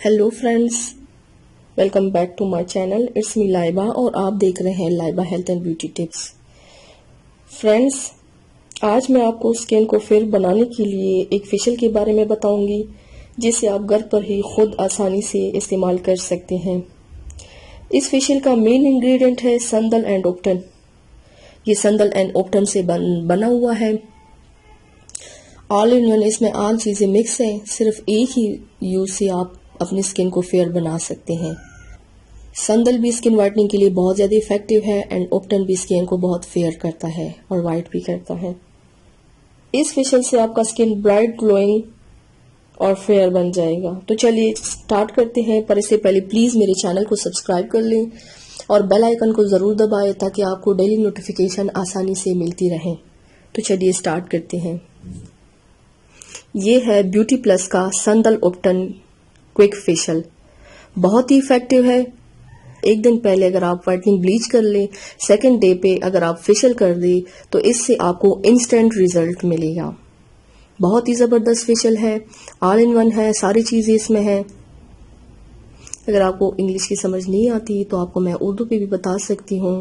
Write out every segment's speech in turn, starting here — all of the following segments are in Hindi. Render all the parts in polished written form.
Hello friends, welcome back to my channel. It's me Laiba और आप देख रहे हैं Laiba health and beauty tips. Friends, आज मैं आपको स्किन को फेयर बनाने के लिए एक फेशियल के बारे में बताऊंगी जिसे आप घर पर ही खुद आसानी से इस्तेमाल कर सकते हैं। इस फेशियल का मेन इंग्रेडिएंट है संदल एंड ओप्टन। ये संदल एंड ओप्टन से बना हुआ है। ऑल इन वन इसमें ऑल चीजें मिक्स हैं। सिर्फ एक ही यूज से आप अपनी स्किन को फेयर बना सकते हैं। संदल भी स्किन वाइटनिंग के लिए बहुत ज़्यादा इफेक्टिव है एंड ओप्टन भी स्किन को बहुत फेयर करता है और वाइट भी करता है। इस फेशियल से आपका स्किन ब्राइट, ग्लोइंग और फेयर बन जाएगा। तो चलिए स्टार्ट करते हैं, पर इससे पहले प्लीज़ मेरे चैनल को सब्सक्राइब कर लें और बेल आइकन को ज़रूर दबाएं ताकि आपको डेली नोटिफिकेशन आसानी से मिलती रहे। तो चलिए स्टार्ट करते हैं। ये है ब्यूटी प्लस का संदल ओप्टन क्विक फेशियल। बहुत ही इफेक्टिव है। एक दिन पहले अगर आप व्हाइटनिंग ब्लीच कर लें, सेकंड डे पे अगर आप फेशियल कर दें तो इससे आपको इंस्टेंट रिजल्ट मिलेगा। बहुत ही जबरदस्त फेशियल है, ऑल इन वन है, सारी चीजें इसमें है। अगर आपको इंग्लिश की समझ नहीं आती तो आपको मैं उर्दू पे भी बता सकती हूँ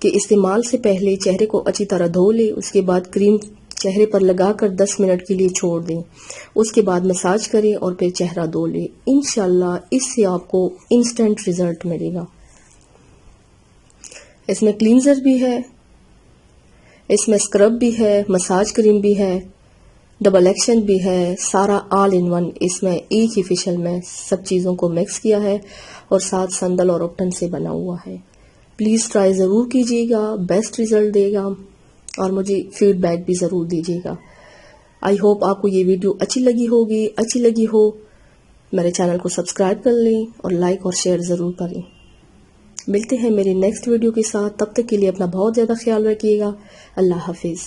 कि इस्तेमाल से पहले चेहरे को अच्छी तरह धो ले, उसके बाद क्रीम चेहरे पर लगाकर 10 मिनट के लिए छोड़ दें, उसके बाद मसाज करें और फिर चेहरा धो लें। इंशाल्लाह इससे आपको इंस्टेंट रिजल्ट मिलेगा। इसमें क्लींजर भी है, इसमें स्क्रब भी है, मसाज क्रीम भी है, डबल एक्शन भी है, सारा ऑल इन वन इसमें एक ही फेशियल में सब चीज़ों को मिक्स किया है और साथ संदल और ओप्टन से बना हुआ है। प्लीज़ ट्राई ज़रूर कीजिएगा, बेस्ट रिजल्ट देगा और मुझे फीडबैक भी ज़रूर दीजिएगा। आई होप आपको ये वीडियो अच्छी लगी हो मेरे चैनल को सब्सक्राइब कर लें और लाइक और शेयर ज़रूर करें। मिलते हैं मेरी नेक्स्ट वीडियो के साथ, तब तक के लिए अपना बहुत ज़्यादा ख्याल रखिएगा। अल्लाह हाफिज़।